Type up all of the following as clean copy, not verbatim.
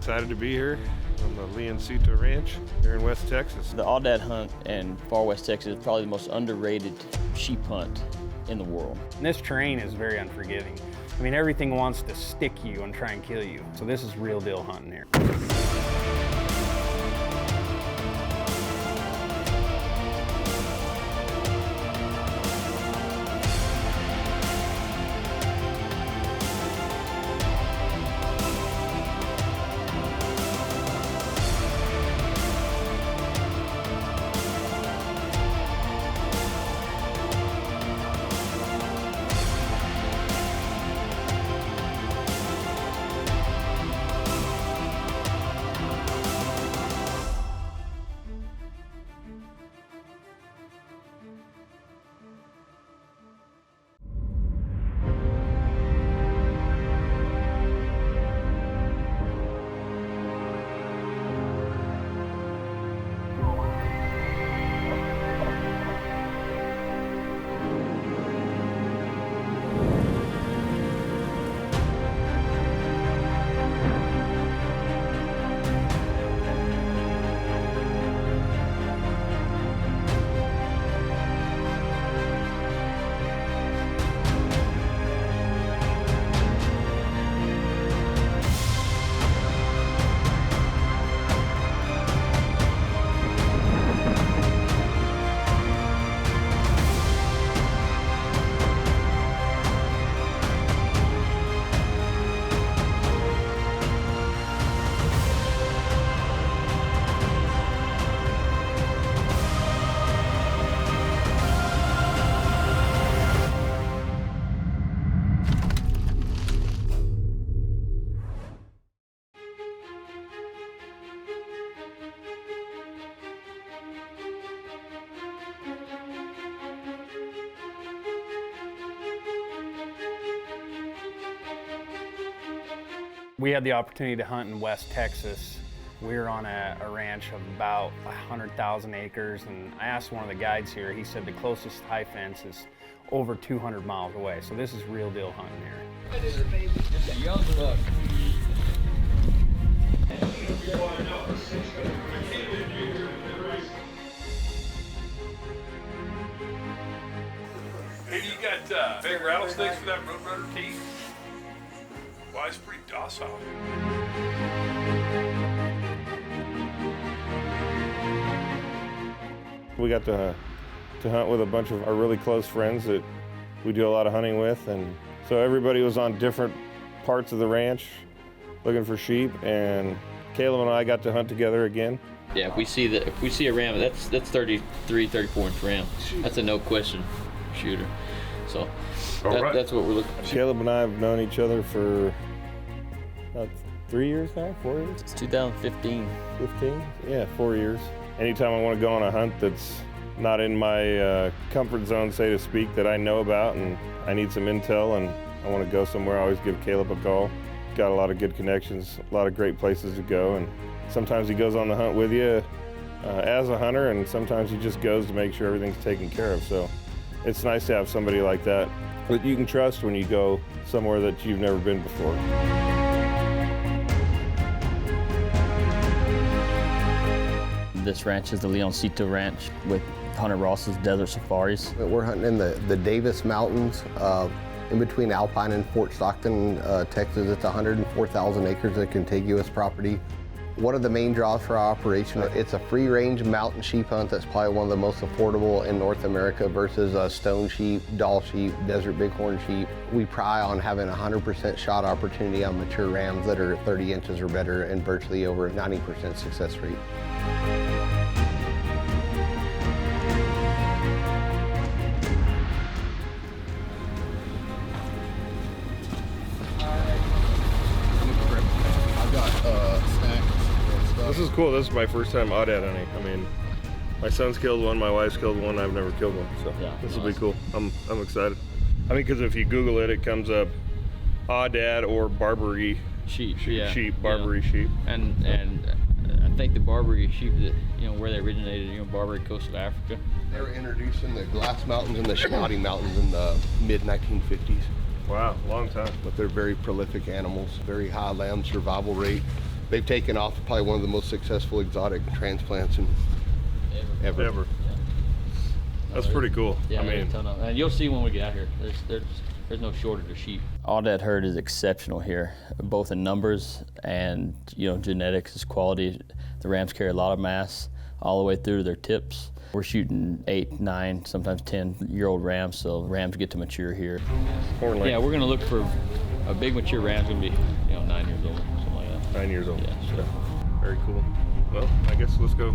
excited to be here on the Leoncito Ranch here in West Texas. The Aoudad hunt in far West Texas is probably the most underrated sheep hunt in the world. And this terrain is very unforgiving. I mean, everything wants to stick you and try and kill you. So this is real deal hunting here. We had the opportunity to hunt in West Texas. We were on a ranch of about 100,000 acres, and I asked one of the guides here, he said the closest high fence is over 200 miles away, so this is real deal hunting here. Just a young buck. Hey, you got big rattlesnakes for that roadrunner teeth? Well, it's pretty docile. We got to hunt with a bunch of our really close friends that we do a lot of hunting with, and so everybody was on different parts of the ranch looking for sheep, and Caleb and I got to hunt together again. Yeah, if we see a ram, that's 33, 34-inch ram. That's a no question shooter. So that's what we're looking for. Caleb and I have known each other for about 3 years now, 4 years? It's 2015. 15? Yeah, 4 years. Anytime I want to go on a hunt that's not in my comfort zone, so to speak, that I know about and I need some intel and I want to go somewhere, I always give Caleb a call. Got a lot of good connections, a lot of great places to go, and sometimes he goes on the hunt with you as a hunter, and sometimes he just goes to make sure everything's taken care of. So it's nice to have somebody like that you can trust when you go somewhere that you've never been before. This ranch is the Leoncito Ranch with Hunter Ross's Desert Safaris. We're hunting in the Davis Mountains in between Alpine and Fort Stockton, Texas. It's 104,000 acres of contiguous property. One of the main draws for our operation, it's a free-range mountain sheep hunt that's probably one of the most affordable in North America versus stone sheep, doll sheep, desert bighorn sheep. We pride on having 100% shot opportunity on mature rams that are 30 inches or better and virtually over 90% success rate. This is cool. This is my first time Aoudad hunting. I mean, my son's killed one, my wife's killed one, I've never killed one, so yeah, this will be cool. I'm excited. I mean, because if you Google it, it comes up Aoudad or Barbary sheep, Barbary sheep. And I think the Barbary sheep, that where they originated, Barbary coast of Africa. They were introduced in the Glass Mountains and the Shinati Mountains in the mid-1950s. Wow, long time. But they're very prolific animals, very high lamb survival rate. they've taken off. Probably one of the most successful exotic transplants ever. Yeah. That's pretty cool. Yeah, I mean, there's a ton of, and you'll see when we get out here. There's no shortage of sheep. Aoudad herd is exceptional here, both in numbers and genetics, quality. The rams carry a lot of mass all the way through to their tips. We're shooting 8, 9, sometimes 10-year-old rams, so rams get to mature here. Yeah, we're gonna look for a big mature ram's gonna be 9 years old, something like that. 9 years old. Yeah, sure. Very cool. Well, I guess let's go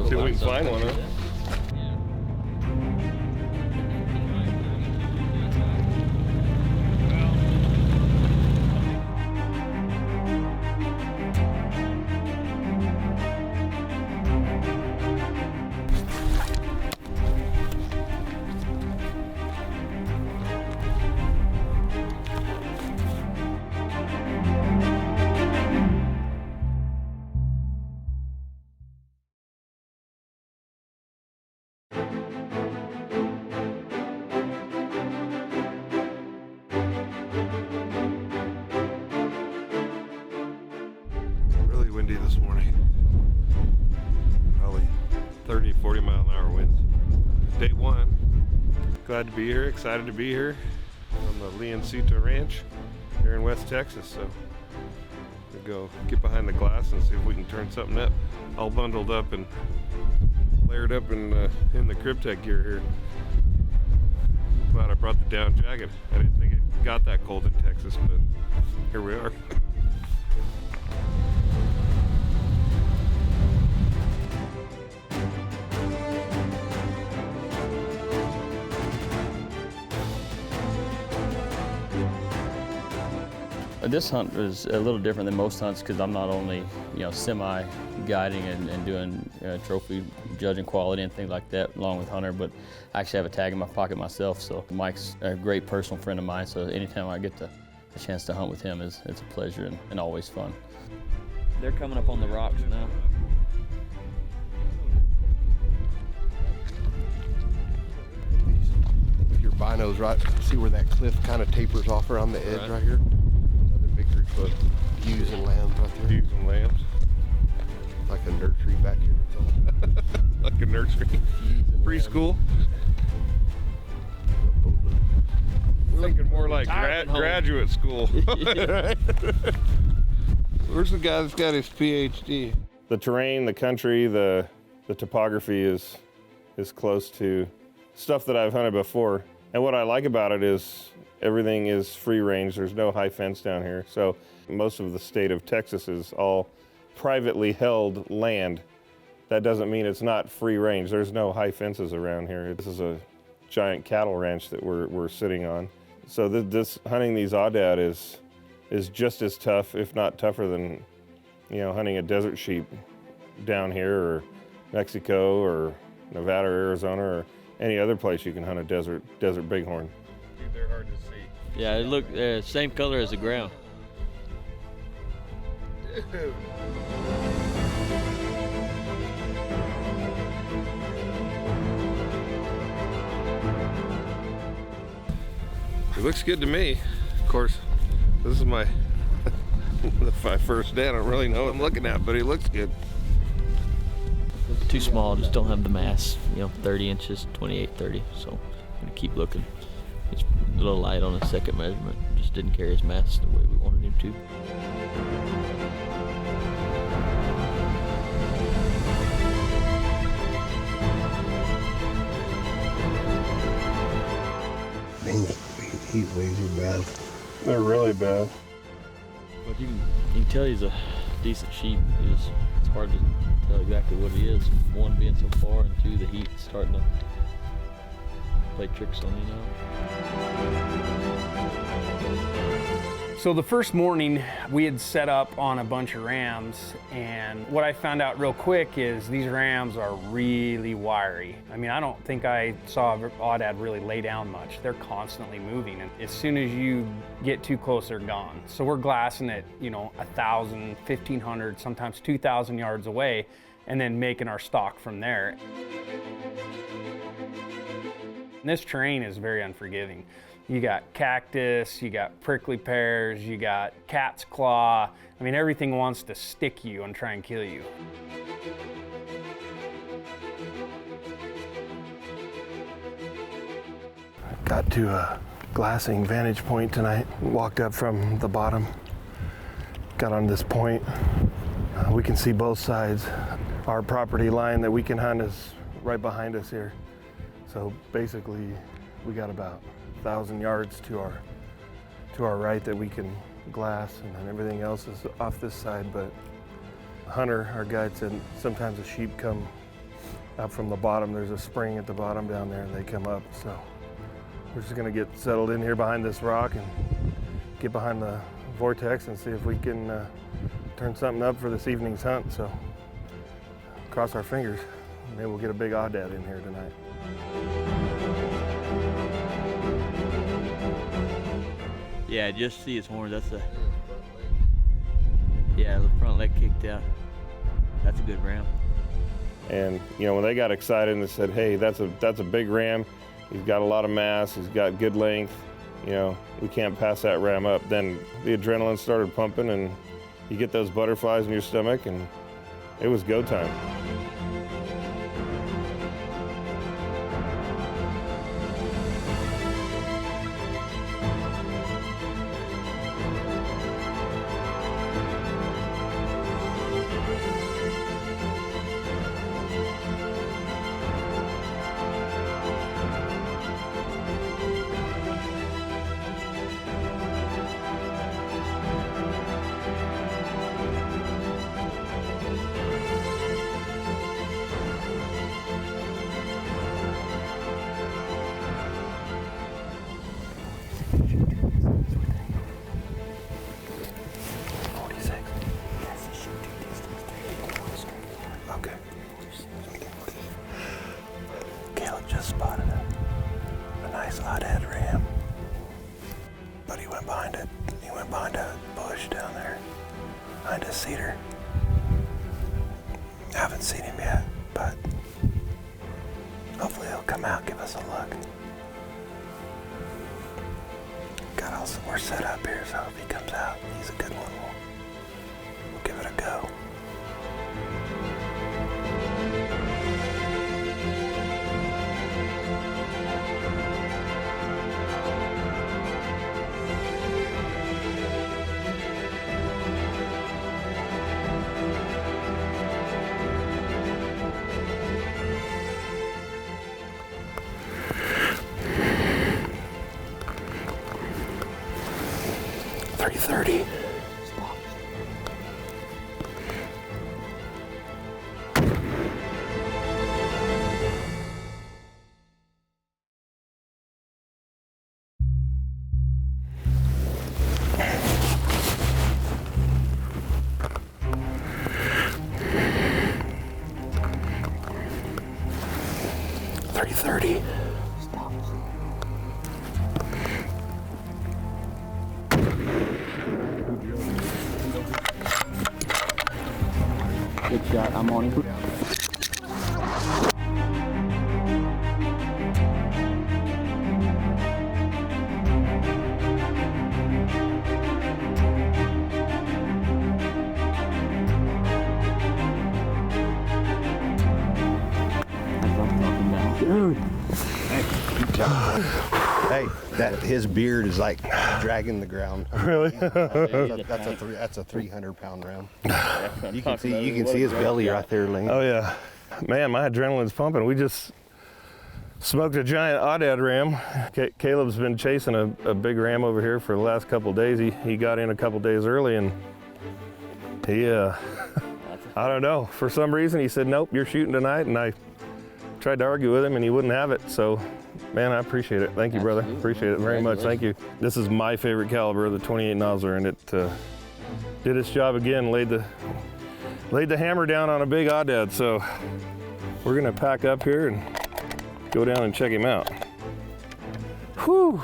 see if we can find one, huh? Windy this morning. Probably 30, 40 mile an hour winds. Day one. Glad to be here, excited to be here on the Leoncito Ranch here in West Texas. So we'll go get behind the glass and see if we can turn something up. All bundled up and layered up in the Cryptek gear here. Glad I brought the down jacket. I didn't think it got that cold in Texas, but here we are. This hunt is a little different than most hunts because I'm not only semi-guiding and doing trophy judging quality and things like that along with Hunter, but I actually have a tag in my pocket myself. So Mike's a great personal friend of mine, so anytime I get the chance to hunt with him, it's a pleasure and always fun. They're coming up on the rocks now. With your binos, right, see where that cliff kind of tapers off around the edge right here? Big group of ewes and lambs right there. Ewes and lambs. Like a nursery back here. Like a nursery. Preschool. Thinking more like graduate school. Where's the guy that's got his PhD? The terrain, the country, the topography is close to stuff that I've hunted before. And what I like about it is everything is free range. There's no high fence down here. So most of the state of Texas is all privately held land. That doesn't mean it's not free range. There's no high fences around here. This is a giant cattle ranch that we're sitting on. So this hunting these Aoudad is just as tough, if not tougher than hunting a desert sheep down here or Mexico or Nevada or Arizona or any other place you can hunt a desert bighorn. They're hard to see. Yeah, it look same color as the ground. Dude. It looks good to me. Of course, this is my first day. I don't really know what I'm looking at, but he looks good. Too small, just don't have the mass. 30 inches, 28, 30. So I'm gonna keep looking. He's a little light on his second measurement. Just didn't carry his mass the way we wanted him to. Man, heat waves are bad. They're really bad. But you can tell he's a decent sheep. It's hard to tell exactly what he is. One, being so far, and two, the heat's starting to play tricks on you now. So the first morning we had set up on a bunch of rams, and what I found out real quick is these rams are really wiry. I mean, I don't think I saw Aoudad really lay down much. They're constantly moving, and as soon as you get too close, they're gone. So we're glassing at 1,000, 1,500, sometimes 2,000 yards away, and then making our stalk from there. And this terrain is very unforgiving. You got cactus, you got prickly pears, you got cat's claw. I mean, everything wants to stick you and try and kill you. Got to a glassing vantage point tonight. Walked up from the bottom, got on this point. We can see both sides. Our property line that we can hunt is right behind us here. So basically, we got about 1,000 yards to our right that we can glass, and then everything else is off this side. But Hunter, our guide, said sometimes the sheep come up from the bottom. There's a spring at the bottom down there, and they come up. So we're just gonna get settled in here behind this rock and get behind the vortex and see if we can turn something up for this evening's hunt. So cross our fingers. Maybe we'll get a big Aoudad in here tonight. Yeah, just see his horns. That's the front leg kicked out. That's a good ram. And you know, when they got excited and they said, "Hey, that's a big ram. He's got a lot of mass. He's got good length. You know, we can't pass that ram up." Then the adrenaline started pumping, and you get those butterflies in your stomach, and it was go time. Okay. Caleb just spotted a nice Aoudad ram, but he went behind it. He went behind a bush down there, behind a cedar. I haven't seen him yet, but hopefully he'll come out, give us a look. Got all some more set up here, so if he comes out, he's a good one. We'll give it a go. .30. .30. Good shot. I'm on him. Dude. Hey, that his beard is like dragging the ground. Really? That's a 300-pound ram. You can see his belly right there, Lane. Oh yeah, man, my adrenaline's pumping. We just smoked a giant Aoudad ram. Caleb's been chasing a big ram over here for the last couple days. He got in a couple days early, and he I don't know, for some reason he said, "Nope, you're shooting tonight," and I tried to argue with him and he wouldn't have it. So man, I appreciate it. Thank you, brother. Appreciate it very much. Thank you. This is my favorite caliber, the 28 Nosler, and it did its job again. Laid the hammer down on a big Aoudad. So we're gonna pack up here and go down and check him out. Whew.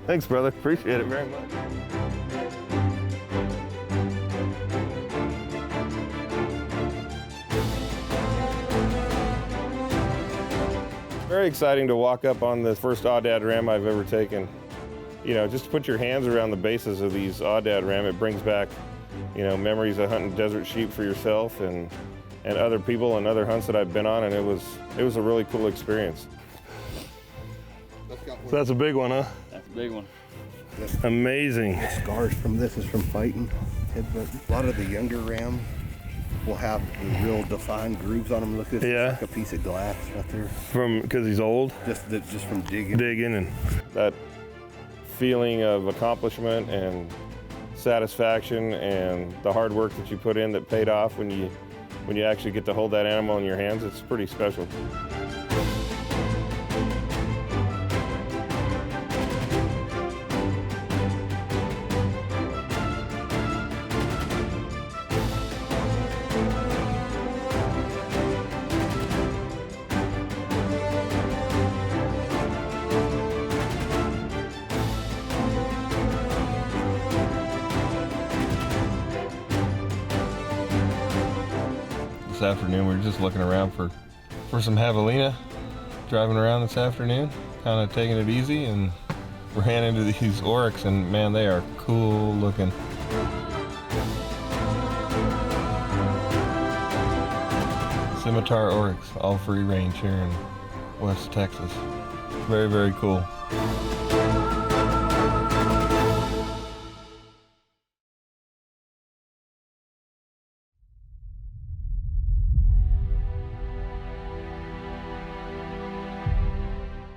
Thanks, brother. Appreciate it very much. Very exciting to walk up on the first Aoudad ram I've ever taken. you know, just to put your hands around the bases of these Aoudad ram, it brings back, you know, memories of hunting desert sheep for yourself and other people and other hunts that I've been on, and it was a really cool experience. So that's a big one, huh? That's a big one. Amazing. The scars from this is from fighting. A lot of the younger ram will have the real defined grooves on them. Look at this, Yeah. like a piece of glass right there. Because he's old? Just from digging. Digging, and that feeling of accomplishment and satisfaction and the hard work that you put in that paid off when you actually get to hold that animal in your hands, it's pretty special. This afternoon we were just looking around for some javelina, driving around this afternoon, kind of taking it easy, and ran into these oryx, and man, they are cool looking. Scimitar oryx, all free range here in West Texas. Very, very cool.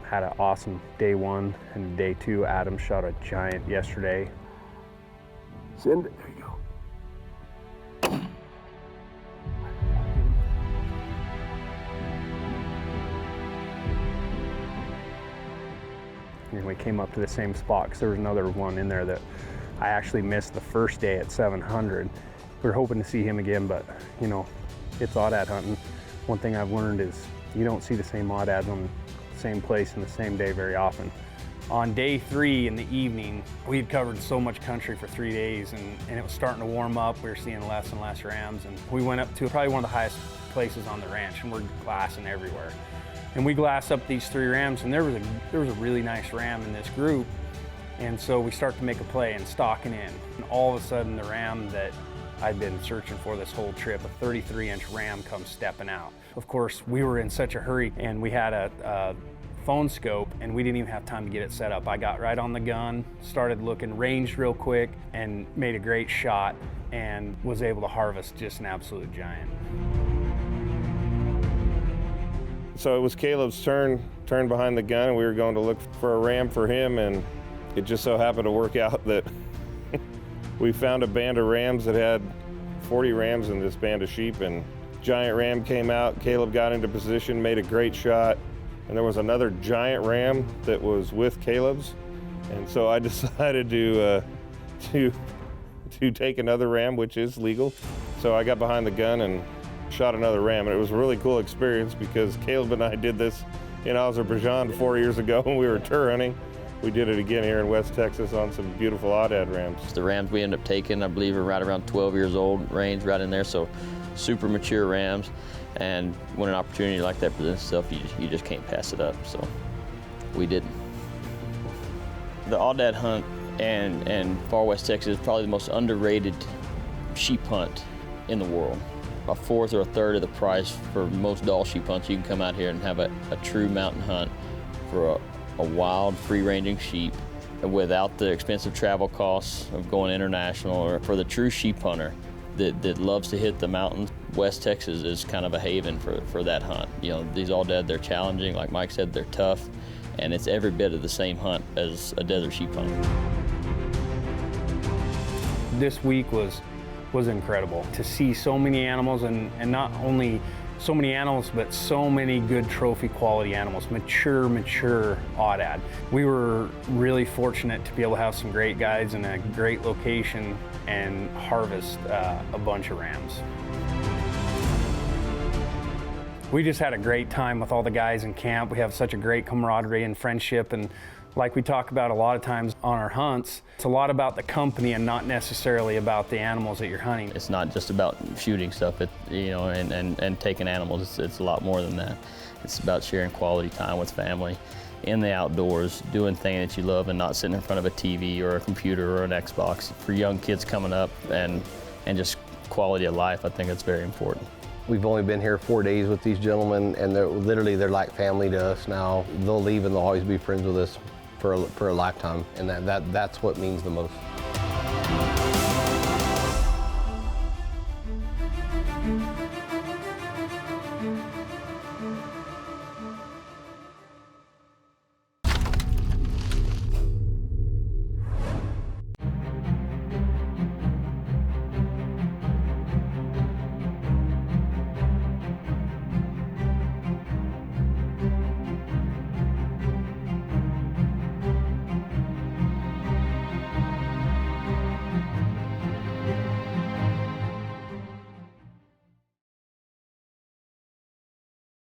Had an awesome day one, and day two, Adam shot a giant yesterday. Send it. There you go. And we came up to the same spot because there was another one in there that I actually missed the first day at 700. We were hoping to see him again, but you know, it's Aoudad hunting. One thing I've learned is you don't see the same Aoudads on the same place in the same day very often. On day 3 in the evening, we had covered so much country for 3 days, and it was starting to warm up. We were seeing less and less rams, and we went up to probably one of the highest places on the ranch, and we're glassing everywhere. And we glassed up these 3 rams, and there was a really nice ram in this group. And so we start to make a play and stalking in. And all of a sudden, the ram that I'd been searching for this whole trip, a 33-inch ram, comes stepping out. Of course, we were in such a hurry, and we had a phone scope, and we didn't even have time to get it set up. I got right on the gun, started looking, ranged real quick, and made a great shot, and was able to harvest just an absolute giant. So it was Caleb's turn behind the gun, and we were going to look for a ram for him, and it just so happened to work out that we found a band of rams that had 40 rams in this band of sheep, and giant ram came out. Caleb got into position, made a great shot, and there was another giant ram that was with Caleb's, and so I decided to take another ram, which is legal. So I got behind the gun and shot another ram, and it was a really cool experience because Caleb and I did this in Azerbaijan 4 years ago when we were tour hunting. We did it again here in West Texas on some beautiful Aoudad rams. The rams we ended up taking, I believe, are right around 12 years old, range right in there, so super mature rams. And when an opportunity like that presents itself, you just can't pass it up, so we didn't. The Aoudad hunt and far West Texas is probably the most underrated sheep hunt in the world. A fourth or a third of the price for most Dall sheep hunts. You can come out here and have a true mountain hunt for a wild, free-ranging sheep without the expensive travel costs of going international. Or for the true sheep hunter that loves to hit the mountains, West Texas is kind of a haven for that hunt. You know, these Aoudad, they're challenging. Like Mike said, they're tough, and it's every bit of the same hunt as a desert sheep hunt. This week was incredible to see so many animals, and not only so many animals, but so many good trophy quality animals, mature Aoudad. We were really fortunate to be able to have some great guides in a great location and harvest a bunch of rams. We just had a great time with all the guys in camp. We have such a great camaraderie and friendship, and like we talk about a lot of times on our hunts, it's a lot about the company and not necessarily about the animals that you're hunting. It's not just about shooting stuff, and taking animals. It's a lot more than that. It's about sharing quality time with family in the outdoors, doing things that you love and not sitting in front of a TV or a computer or an Xbox. For young kids coming up and just quality of life, I think it's very important. We've only been here 4 days with these gentlemen, and they're like family to us now. They'll leave and they'll always be friends with us for a lifetime, and that's what means the most.